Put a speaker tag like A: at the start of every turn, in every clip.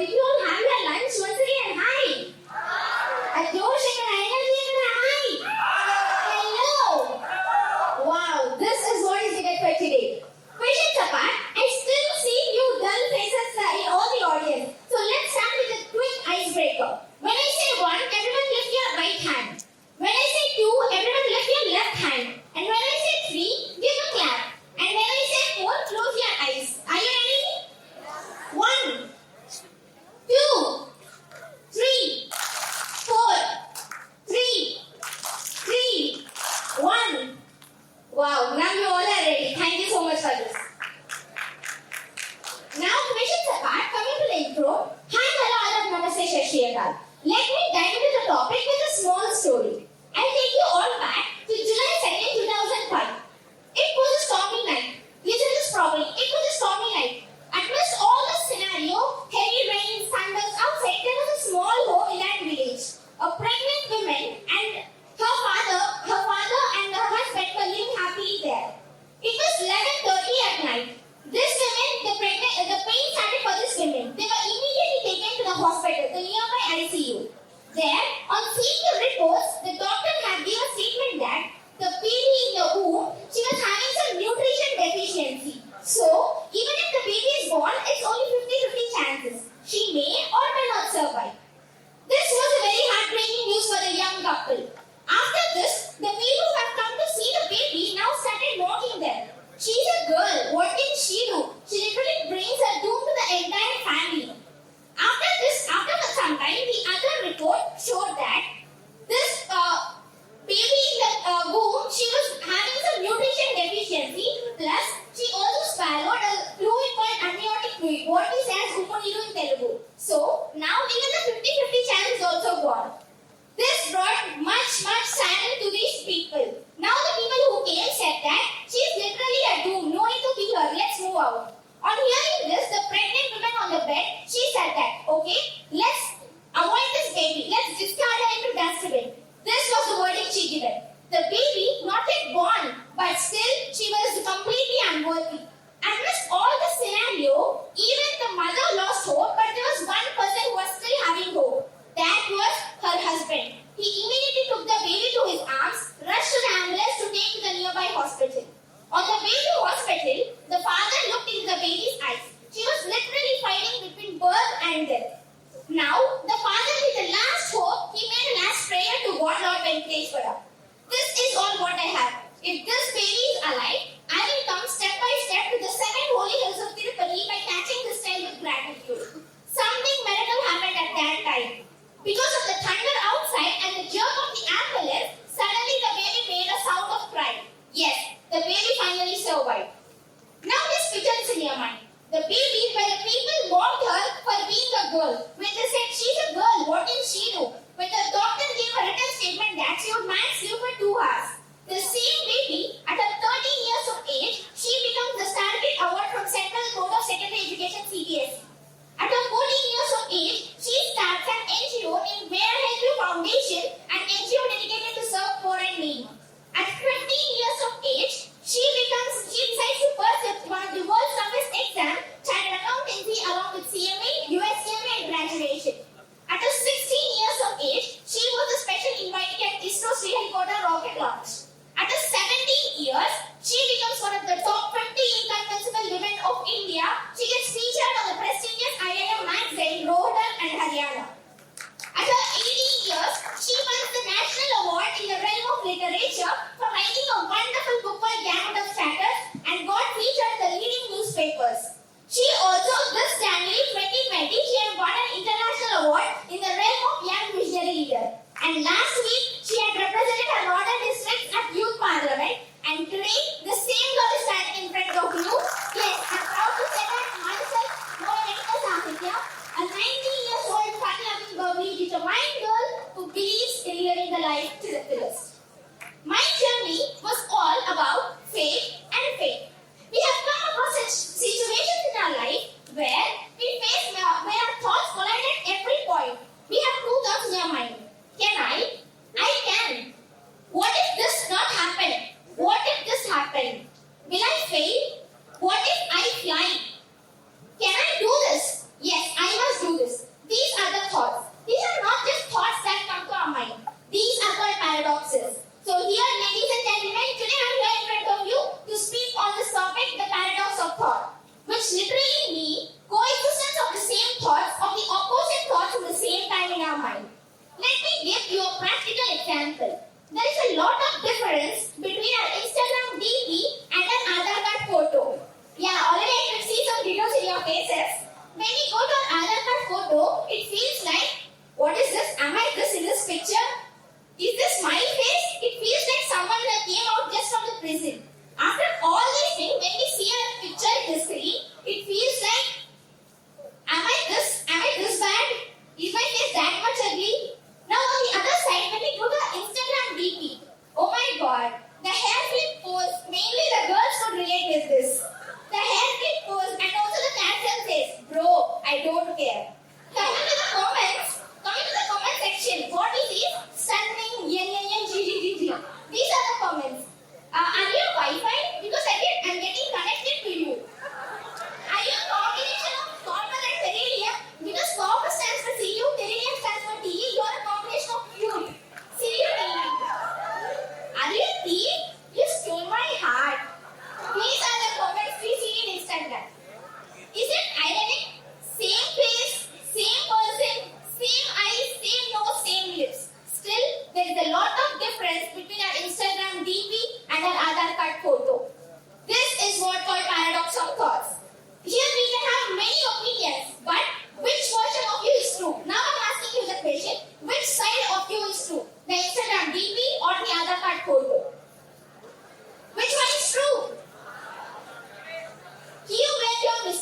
A: did you all have your lunch once again? Hi. A Josh and an energy and a hi. Hello. Wow, this is what is needed for today. Questions apart, I still see you dull faces in all the audience. So let's start with a quick icebreaker. When I say 1, everyone lift your right hand. When I say 2, everyone lift your left hand. And when I say 3, give a clap. And when I say 4, close your eyes. Are you ready? 1, 2, 3, 4, 3, 3, 1. Wow, now you all are ready. Thank you so much for this. Now, questions apart, coming to the intro. Hi, hello, adab, namaste, shashiyakal. Let me dive into the topic with a small story. I'll take you all back to July 2nd, 2005. It was a stormy night. Listen to this properly. It was a stormy night. Amidst all the scenario, heavy rain, thunders outside, there was a small home in that village. A pregnant woman and her father and her husband were living happily there. It was 11:30 at night. This woman, the pain started for this woman. They were immediately taken to the hospital, the nearby ICU. There, on seeing the reports, the doctor had given a statement that the baby in the womb, she was having some nutrition deficiency. So, even if the baby is born, it's only 50-50 chances. She may or may not survive. This was a very heartbreaking news for the young couple. After this, the people who have come to see the baby now started mocking them. She's a girl, what can she do? She literally brings her doom to the entire family. After some time, the other report showed that this baby in the womb, she was having some nutrition deficiency, plus she also swallowed a fluid called amniotic fluid, what we say as Upaniru in Telugu. So, now even the 50-50 chance is also gone. This brought much sadness to these people. Now the people who came said that she's literally a doom, no need to kill her, let's move out. On hearing this, the pregnant woman on the bed, she said that, okay, let's avoid this baby, let's discard her into dustbin. This was the verdict she given. The baby, not yet born, but still she was completely unworthy. Amidst all the scenario, even the mother lost hope, but there was one person who was still having hope. That was her husband. He immediately took the baby to his arms, rushed to the ambulance to take to the nearby hospital. On the way to hospital, the father looked into the baby's eyes. She was literally fighting between birth and death. Now, the father with the last hope, he made a last prayer to God Lord Venkateshwara. This is all what I have. If this baby is alive, I will come step by step to the 7 holy hills of Tirupati by catching this child with gratitude. Something miracle happened at that time. Because of the thunder outside and the jerk of the ambulance, suddenly the baby made a sound of cry. Yes, the baby finally survived. Now just picture this in your mind. The baby, where the people mocked her for being a girl. When they said, she's a girl, what can she do? When the doctor gave a written statement that she would max live for 2 hours. The same baby, at her 13 years of age, she becomes the Stargate Award from Central Board of Secondary Education CBSE. At her 14 years of age, she starts an NGO in Where Foundation, an NGO dedicated to serve poor and needy. At 15 years of age, she decides to pursue one of the world's toughest exams, Chartered Accountancy, along with CMA, US CMA, and graduation. At her 16 years of age, she was a special invitee at ISRO's Sriharikota rocket launch. At her 17 years, she becomes one of the top 50 inconvincible women of India. She gets featured on the prestigious IIM magazine, Rohtak and Haryana. At her 18 years, she won the National Award in the realm of literature for writing a wonderful book called Gamut of Shatters and got featured in the leading newspapers. She also, this January 2020, she had won an international award in the realm of Young Visionary Leader. And last week, she had represented her northern districts at Youth Parliament. And today, the same girl is standing in front of you. Yes, I'm proud to say that myself, Moray Venkata Sahitya, a 19-years-old fun-loving, bubbly, determined girl who believes in living the life to the fullest. My journey was all about faith and faith. We have come across such situations in our life where where our thoughts collide at every point. We have 2 thoughts in our mind. Can I? I can. What if this not happen? What if this happen? Will I fail? What if I fly? Can I do this? Yes, I must do this.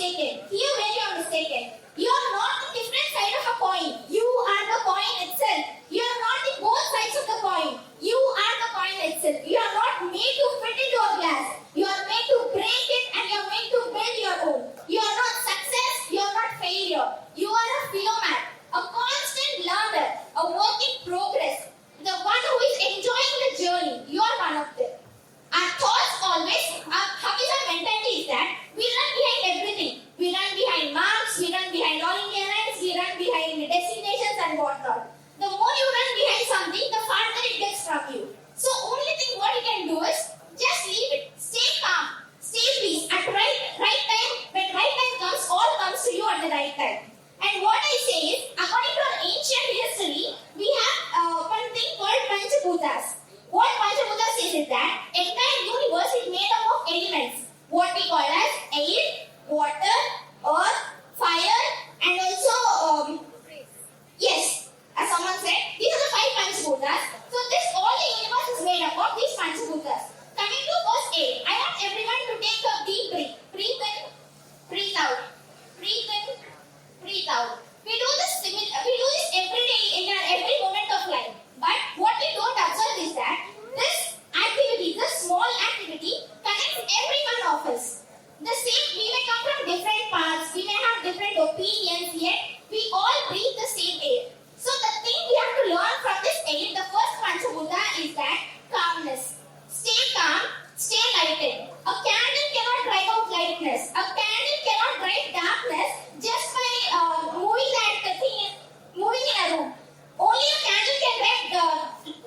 A: mistaken. Here where you are mistaken. You are not the different side of a coin. You are the coin itself. You are not the both sides of the coin. You are the coin itself. You are not made to fit into a glass. You are made to break it and you are made to build your own. You are not success. You are not failure. You are a phenomenon, a constant learner, a work in progress. The one who is enjoying the journey. You are one of them. Our thoughts always, how is our mentality is that we run behind everything. We run behind marks, we run behind all India ranks, we run behind designations and whatnot. The more you run behind something, the farther it gets from you. So only thing what you can do is just leave it. Stay calm, stay peace. At right time, when right time comes, all comes to you at the right time. And what I say is, according to our ancient history, we have one thing called Panchabutas. What Panchabuta says is that entire universe is made up of elements. What we call as air, water, earth, fire, and also yes, as someone said, these are the 5 Panchabutas. So this all the universe is made up of these Panchabutas. Coming to verse 8, I want everyone to take a deep breath. Breathe in, breathe out. Breathe in, breathe out. We do this every day in our every moment of life. But what we don't observe is that this activity, this small activity, connects every one of us. The same, we may come from different paths, we may have different opinions, yet we all breathe the same air. So the thing we have to learn from this air, the first Panchabuta is that calmness. Stay calm, stay lightened. A candle cannot drive out lightness. A candle cannot drive darkness just by moving in a room. Only a candle can drive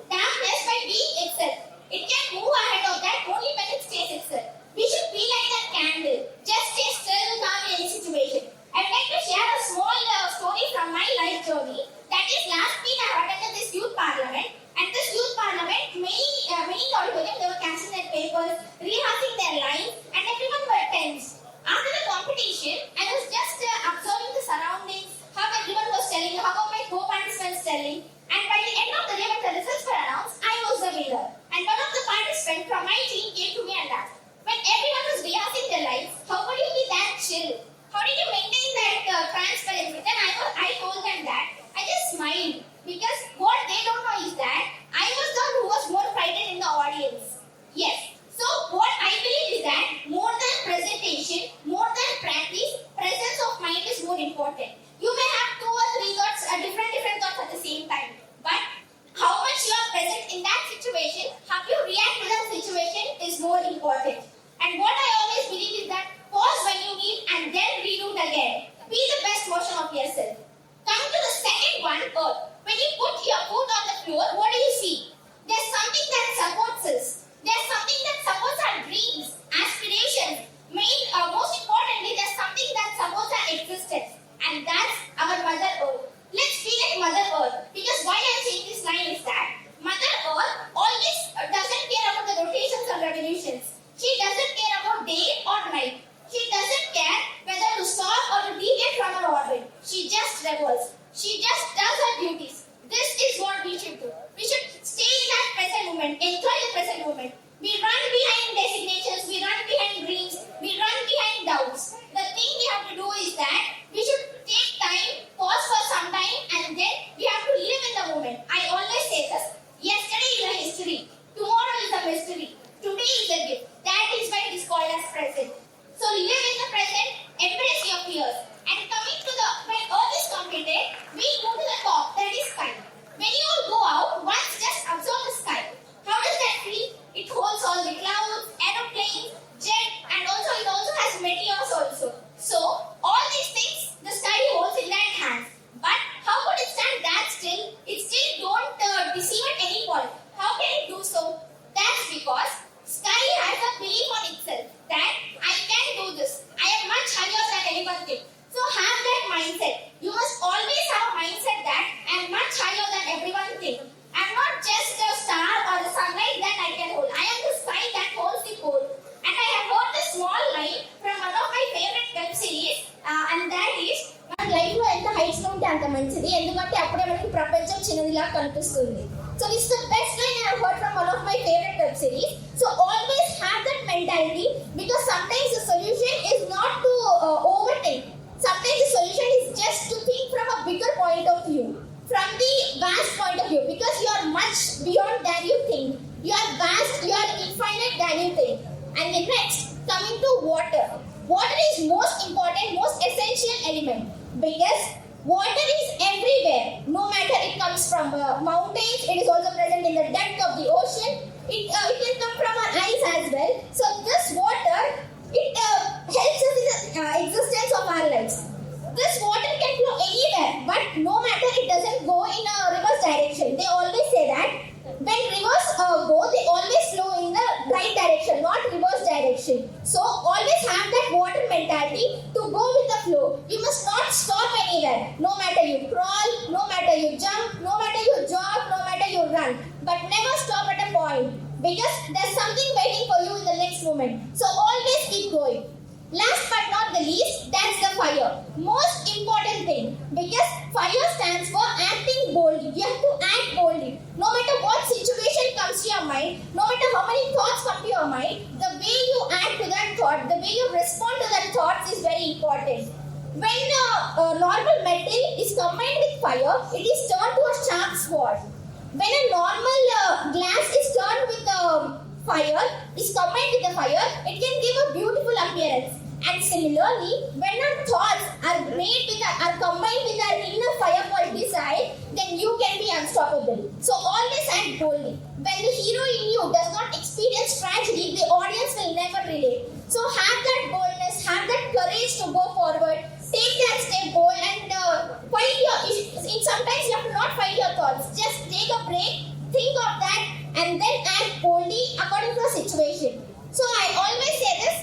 A: darkness by being itself. It can move ahead of that only when it stays itself. We should be like that candle. Just stay still, calm in any situation. I'd like to share a small story from my life journey. That is, last week I attended this youth parliament. And this youth parliament, many auditorium, they were casting their papers, rehearsing their lines, and everyone were tense. After the competition, I was just observing the surroundings, how everyone was telling, how my co-participants telling. And by the end of the day, when the results were announced, I was the winner. And one of the participants from my team came to me and asked, when everyone was rehearsing their lines, how could you be that chill? How did you maintain that transparency? Then I told them that I just smiled, because what they don't know is that I was the one who was more frightened in the audience. Yes. So what I believe is that more than presentation, more than practice, presence of mind is more important. You may have 2 or 3 thoughts, different thoughts at the same time. But how much you are present in that situation, how you react to that situation is more important. And what I always believe is that pause when you need and then redo it again. Be the best version of yourself. Coming to the second one, earth. When you put your foot on the floor, what do you see? There's something that supports us. There's something that supports our dreams, aspirations. Most importantly, there's something that supports our existence. And that's our Mother Earth. Let's be like Mother Earth. Because why I'm saying this line is that Mother Earth always doesn't care about the rotations or revolutions. She doesn't care about day or night. She doesn't care whether to stop or to deviate from her orbit. She just revolves. She just does her duties. This is what we should do. We should stay in that present moment, enjoy the present moment. We run behind designations, we run behind dreams, we run behind doubts. The thing we have to do is that we should take time, pause for some time, and then we have to live in the moment. I always say this, yesterday is a history, tomorrow is a mystery, today is a gift. That is why it is called as present. So live in the present, embrace your fears. And coming to when Earth is completed, we go to the top, that is sky. When you go out, once just observe the sky. How does that feel? It holds all the clouds, aeroplanes, jet, and also it also has meteors also. So all these things the sky holds in that hand. But how could it stand that still? It still don't deceive at any point. How can it do so? That's because sky has a belief on itself that I can do this. I am much higher than anyone thinks. So have that mindset. You must always have a mindset that I am much higher than everyone thinks. I am not just a star or the sunlight that I can hold. I am the sky that holds the pole. And I have heard this small line from one of my favorite web series, and that is, మన life లో ఎంత heights లో ఉంటే అంత మంచిది, ఎందుకంటే అప్పుడే మనకి ప్రపంచం చిన్నదిలా కనిపిస్తుంది. So this is the best line I have heard from one of my favorite web series. So always have that mentality, because sometimes the solution is not to And next, coming to water. Water is most important, most essential element because water is everywhere. No matter it comes from mountains, it is also present in the depth of the ocean. It can come from our eyes as well. So this water, it helps us in the existence of our lives. This water can flow anywhere, but no matter it doesn't go in a reverse direction. They always say that when rivers go, they always flow in the right direction, not reverse direction. So always have that water mentality to go with the flow. You must not stop anywhere. No matter you crawl, no matter you jump, no matter you jog, no matter you run. But never stop at a point because there's something waiting for you in the next moment. So always keep going. Last but not the least, that's the fire. Most important thing because fire stands for acting boldly. You have to act boldly. No matter what situation comes to your mind, no matter how many thoughts come to your mind, the way you act to that thought, the way you respond to that thought is very important. When normal metal is combined with fire, it is turned to a sharp sword. When a normal glass is turned with fire, is combined with the fire, it can give a beautiful appearance. And similarly, when our thoughts are combined with our inner fire called desire, then you can be unstoppable. So always act boldly. When the hero in you does not experience tragedy, the audience will never relate. So have that boldness, have that courage to go forward. Take that step bold and fight your issues. Sometimes you have to not fight your thoughts. Just take a break, think of that, and then act boldly according to the situation. So I always say this,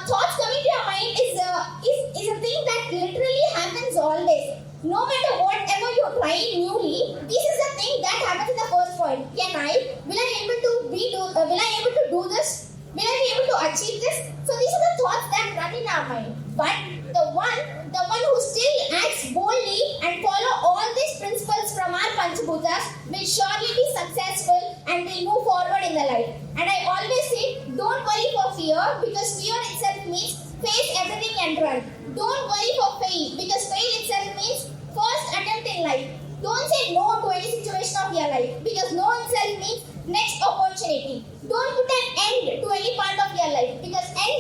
A: thoughts coming to your mind is a thing that literally happens always. No matter whatever you're trying newly, this is the thing that happens in the first point. Will I able to do this? Will I be able to achieve this? So these are the thoughts that run in our mind. But the one who still acts boldly and follow all these principles from our Panchabhutas will surely be successful and will move forward in the life. And I always say, don't worry for fear because fear itself means face everything and run. Don't worry for fail because fail itself means first attempt in life. Don't say no to any situation of your life because no itself means next opportunity. Don't put an end to any part of your life because end